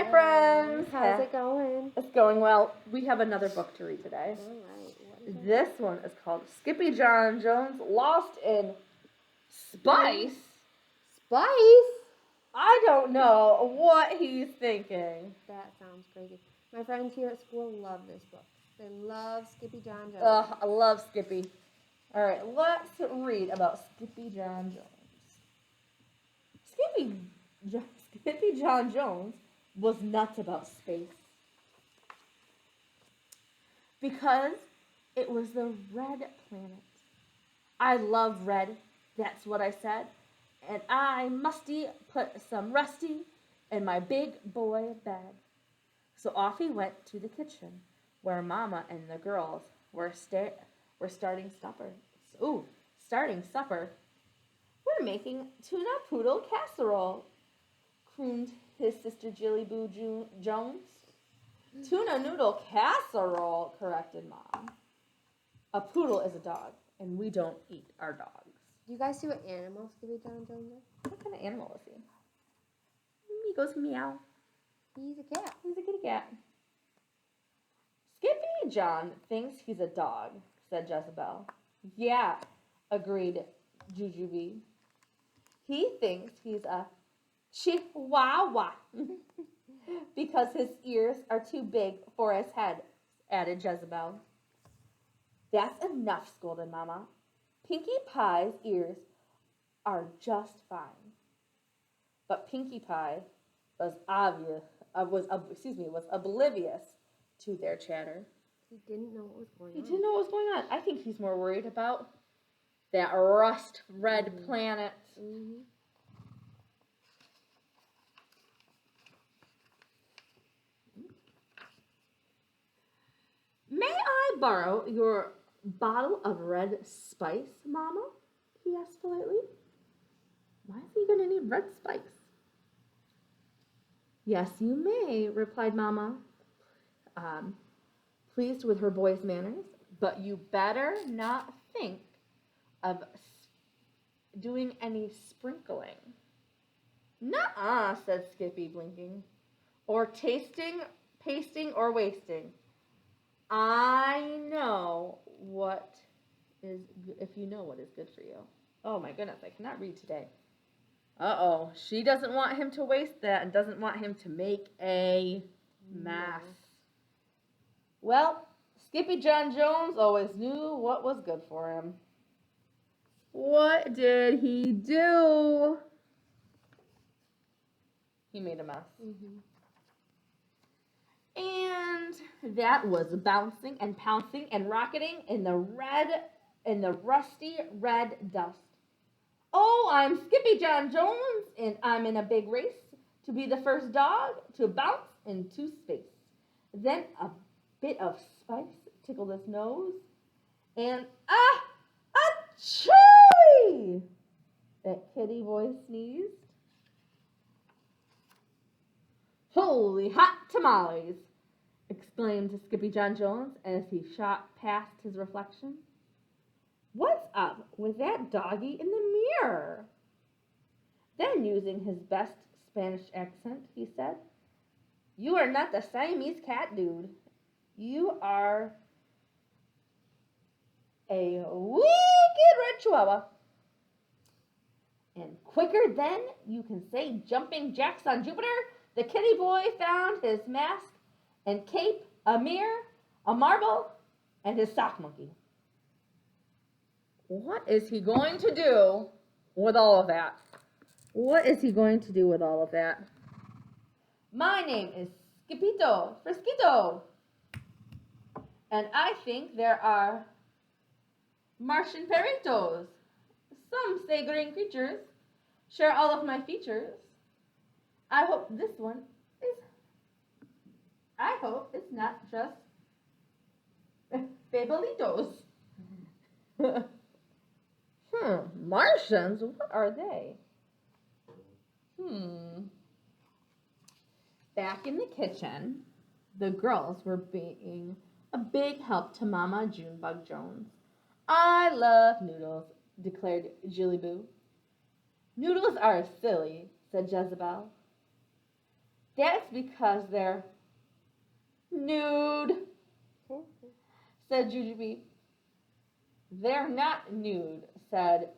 Hi, friends. How's it going? It's going well. We have another book to read today. All right. This one is called Skippy John Jones Lost in Spice. Spice? I don't know what he's thinking. That sounds crazy. My friends here at school love this book. They love Skippy John Jones. Ugh, I love Skippy. All right, let's read about Skippy John Jones. Skippy John Jones was nuts about space. Because it was the red planet. I love red, that's what I said. And I musty put some rusty in my big boy bed. So off he went to the kitchen, where Mama and the girls were starting supper. Starting supper. We're making tuna poodle casserole, crooned his sister Jilly Boo Jones. Tuna noodle casserole, corrected Mom. A poodle is a dog, and we don't eat our dogs. Do you guys see what animal Skippy John Jones is? What kind of animal is he? He goes meow. He's a cat. He's a kitty cat. Skippy John thinks he's a dog, said Jezebel. Yeah, agreed Jujubee. He thinks he's a chihuahua because his ears are too big for his head, added Jezebel. That's enough, scolded Mama. Pinkie Pie's ears are just fine. But Pinkie Pie was oblivious to their chatter. He didn't know what was going on. He didn't know what was going on. I think he's more worried about that rust red planet. Mm-hmm. May I borrow your bottle of red spice, Mama? He asked politely. Why is he going to need red spice? Yes, you may, replied Mama, pleased with her boy's manners, but you better not think of doing any sprinkling. Nuh-uh, said Skippy, blinking. Or tasting, pasting, or wasting. I know what is if you know what is good for you. Oh my goodness, I cannot read today. Uh-oh, she doesn't want him to waste that and doesn't want him to make a mess. Well, Skippy John Jones always knew what was good for him. What did he do? He made a mess. Mm-hmm. And that was bouncing and pouncing and rocketing in the rusty red dust. Oh, I'm Skippy John Jones, and I'm in a big race to be the first dog to bounce into space. Then a bit of spice tickled his nose, and achoo! That kitty voice sneezed. Holy hot tamales! Exclaimed Skippy John Jones as he shot past his reflection. What's up with that doggy in the mirror? Then, using his best Spanish accent, he said, You are not the Siamese cat, dude. You are a wicked red chihuahua. And quicker than you can say jumping jacks on Jupiter, the kitty boy found his mask and cape, a mirror, a marble, and his sock monkey. What is he going to do with all of that? What is he going to do with all of that? My name is Skipito Frisquito, and I think there are Martian perritos. Some say green creatures share all of my features. I hope it's not just Fabelitos. Martians? What are they? Back in the kitchen, the girls were being a big help to Mama Junebug Jones. I love noodles, declared Jilly Boo. Noodles are silly, said Jezebel. That's because they're nude, said Jujubee. They're not nude, said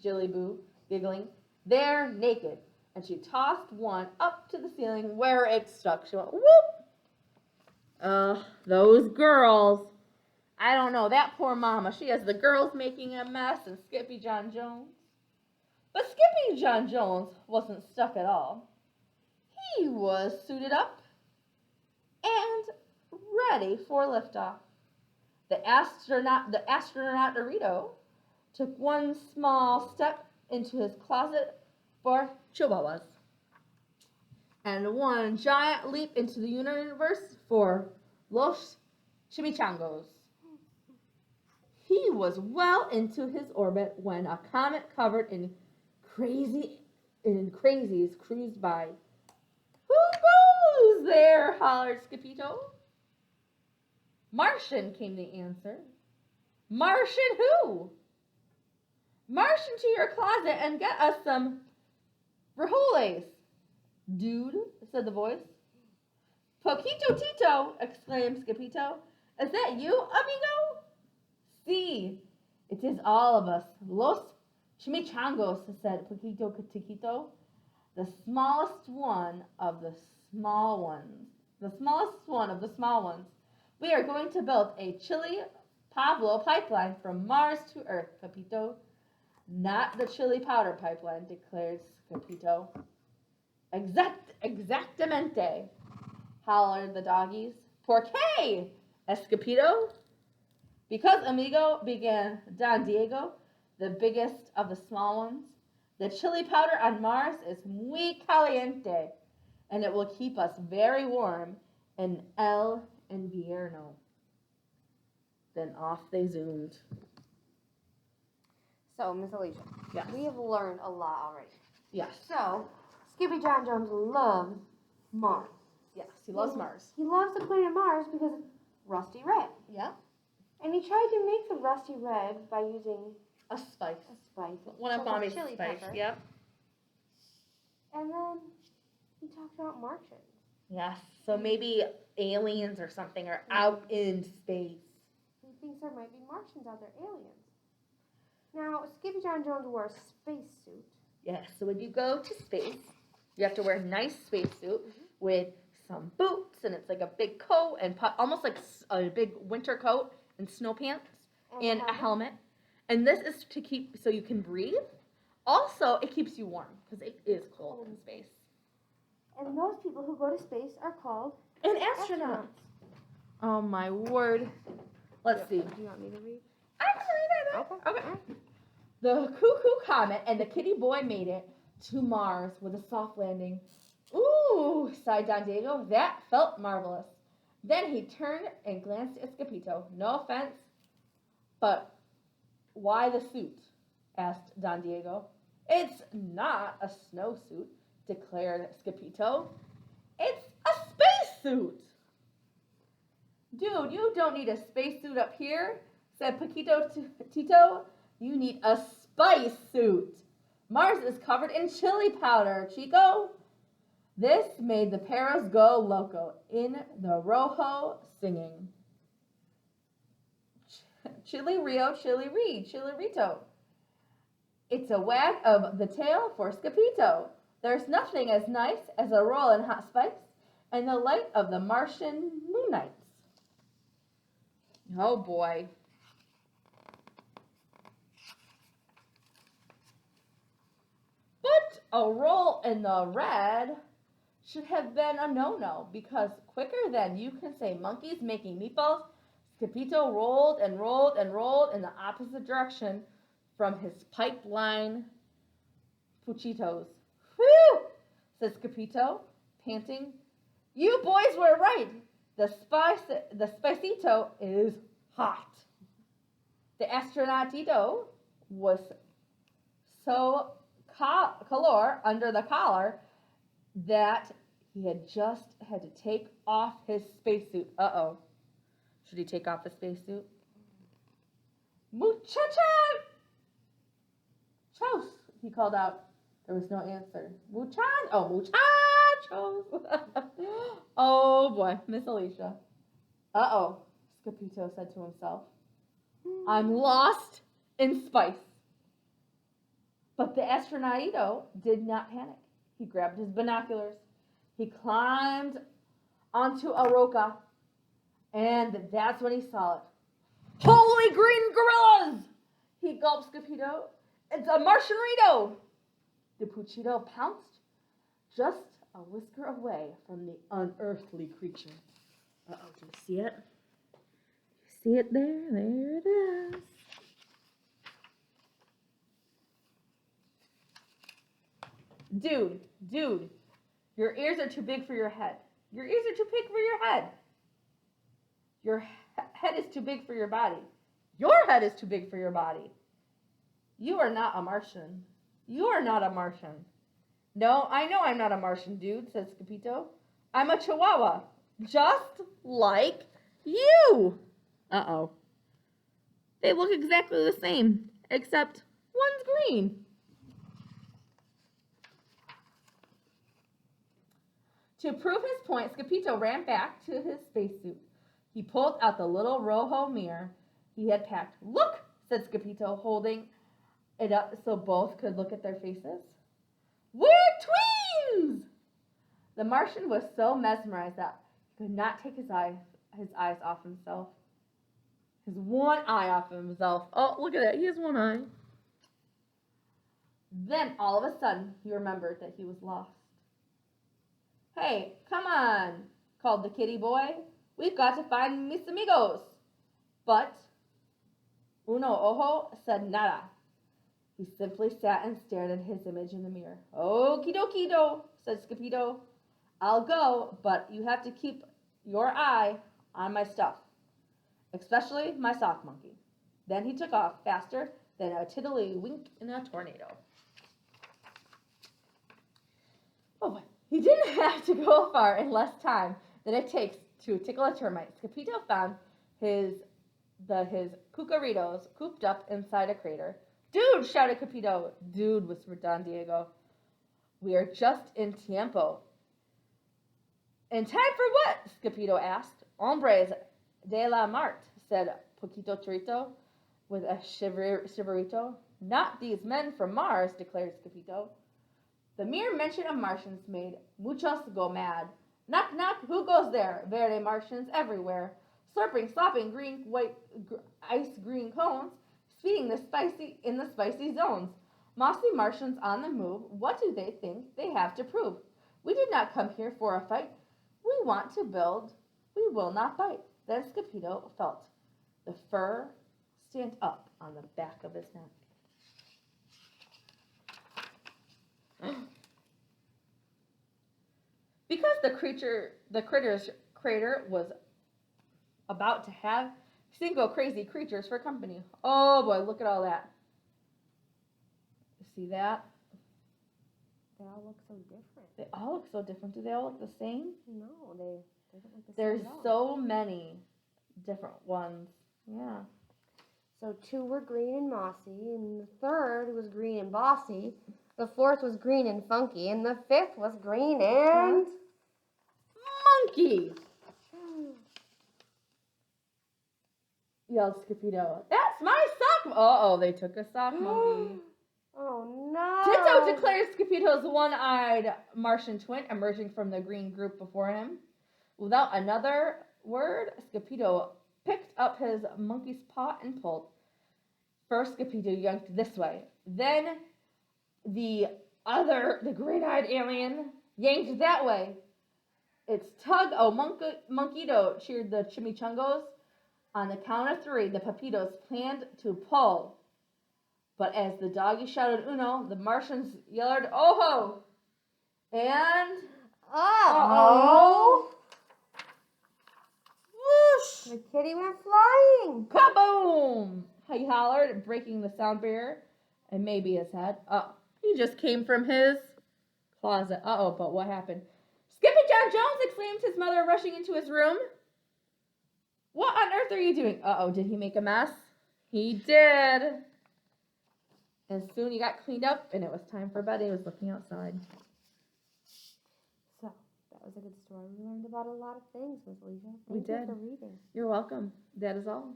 Jillyboo, giggling. They're naked. And she tossed one up to the ceiling where it stuck. She went, whoop! Those girls. I don't know, that poor mama. She has the girls making a mess and Skippy John Jones. But Skippy John Jones wasn't stuck at all. He was suited up and ready for liftoff. The astronaut Dorito took one small step into his closet for chihuahuas and one giant leap into the universe for Los Chimichangos. He was well into his orbit when a comet covered in crazies cruised by. Who goes there? Hollered Skipito. Martian, came the answer. Martian who? March into your closet and get us some frijoles. Dude, said the voice. Poquito Tito, exclaimed Skipito. Is that you, amigo? Si, it is all of us. Los Chimichangos, said Poquito Tiquito. The smallest one of the small ones. The smallest one of the small ones. We are going to build a Chili Pablo pipeline from Mars to Earth, Pepito. Not the chili powder pipeline, declared Skipito. Exactamente, hollered the doggies. Por qué, Escapito? Because, amigo, began Don Diego, the biggest of the small ones. The chili powder on Mars is muy caliente, and it will keep us very warm in el invierno. Then off they zoomed. So, Miss Alicia, Yes. we have learned a lot already. Yes. So, Skippy John Jones loves Mars. Yes, he loves Mars. He loves the planet Mars because of Rusty Red. Yeah. And he tried to make the Rusty Red by using A spice. a spice. One of so-called Mommy's chili spice. pepper. Yep. And then he talked about Martians. Yes. So maybe aliens or something are out in space. He thinks there might be Martians out there, aliens. Now, Skippy John Jones wore a spacesuit. Yes. So when you go to space, you have to wear a nice spacesuit with some boots, and it's like a big coat and almost like a big winter coat and snow pants and a helmet. And this is to keep so you can breathe. Also, it keeps you warm because it is cold in space. And those people who go to space are called An astronaut. Oh my word. Let's see. Do you want me to read? I can read it. Okay. The Cuckoo Comet and the Kitty Boy made it to Mars with a soft landing. Ooh, sighed Don Diego. That felt marvelous. Then he turned and glanced at Scapito. No offense, but why the suit? Asked Don Diego. It's not a snowsuit, declared Scapito. It's a spacesuit. Dude, you don't need a spacesuit up here, said Paquito Tito. You need a spice suit. Mars is covered in chili powder, Chico. This made the Perros go loco in the Rojo singing. Chili Rio, Chili Reed, Chili Rito. It's a wag of the tail for Scapito. There's nothing as nice as a roll in hot spice and the light of the Martian moonnights. Oh boy. But a roll in the red should have been a no-no because quicker than you can say monkeys making meatballs, Scapito rolled and rolled and rolled in the opposite direction from his pipeline puchitos. Whew, said Scapito, panting. You boys were right. The spicito is hot. The astronautito was so calor under the collar that he had to take off his spacesuit. Uh-oh. Should he take off the spacesuit? Muchacha! Chos, he called out. There was no answer. Muchachos. Oh boy, Miss Alicia. Uh-oh, Scapito said to himself. I'm lost in spice. But the astronautito did not panic. He grabbed his binoculars. He climbed onto a roca. And that's when he saw it. Holy green gorillas! He gulped Scapito. It's a Martianito! The Puchito pounced just a whisker away from the unearthly creature. Uh-oh, do you see it? You see it there? There it is. Dude, your ears are too big for your head. Your ears are too big for your head. Your head is too big for your body. Your head is too big for your body. You are not a Martian. You are not a Martian. No, I know I'm not a Martian, dude, said Scapito. I'm a Chihuahua, just like you. Uh-oh. They look exactly the same, except one's green. To prove his point, Scapito ran back to his spacesuit. He pulled out the little Rojo mirror he had packed. Look, said Scapito, holding it up so both could look at their faces. We're twins! The Martian was so mesmerized that he could not take his eyes off himself. His one eye off of himself. Oh, look at that. He has one eye. Then, all of a sudden, he remembered that he was lost. Hey, come on, called the kitty boy. We've got to find mis amigos. But Uno Ojo said nada. He simply sat and stared at his image in the mirror. Okie dokie do, said Scapito. I'll go, but you have to keep your eye on my stuff, especially my sock monkey. Then he took off faster than a tiddly-wink in a tornado. Oh boy. He didn't have to go far in less time than it takes to tickle a termite. Scapito found his cucaritos cooped up inside a crater. Dude, shouted Capito. Dude, whispered Don Diego. We are just in tiempo. In time for what? Scapito asked. Hombres de la Marte, said Poquito Chorito with a shiverito. Not these men from Mars, declared Scapito. The mere mention of Martians made muchos go mad. Knock, knock, who goes there? Verde Martians everywhere. Slurping, slopping ice green cones, speeding in the spicy zones. Mossy Martians on the move. What do they think they have to prove? We did not come here for a fight. We want to build. We will not bite. Then Scapito felt the fur stand up on the back of his neck. Because the critter's crater was about to have single crazy creatures for company. Oh boy, look at all that. You see that? They all look so different. They all look so different. Do they all look the same? No, they don't look the There's same at all. so many different ones. Yeah. So 2 were green and mossy, and the 3rd was green and bossy. The 4th was green and funky, and the 5th was green and... Monkey! Yelled Scapito. That's my sock! Uh-oh, they took a sock monkey. Oh, no! Ditto declared Scapito's one-eyed Martian twin emerging from the green group before him. Without another word, Scapito picked up his monkey's paw and pulled. First, Scapito yanked this way. Then, the green-eyed alien, yanked that way. It's tug, oh, monkito, cheered the chimichungos. On the count of 3, the papitos planned to pull. But as the doggy shouted uno, the Martians yelled oho. And... Uh-oh! Whoosh! The kitty went flying! Kaboom! He hollered, breaking the sound barrier and maybe his head. He just came from his closet. Uh-oh, but what happened? Skippy John Jones, exclaimed his mother, rushing into his room. What on earth are you doing? Uh-oh, did he make a mess? He did. And soon he got cleaned up and it was time for bed. He was looking outside. So, that was a good story. We learned about a lot of things, Miss Alicia. We Thank you did. for reading. You're welcome. That is all.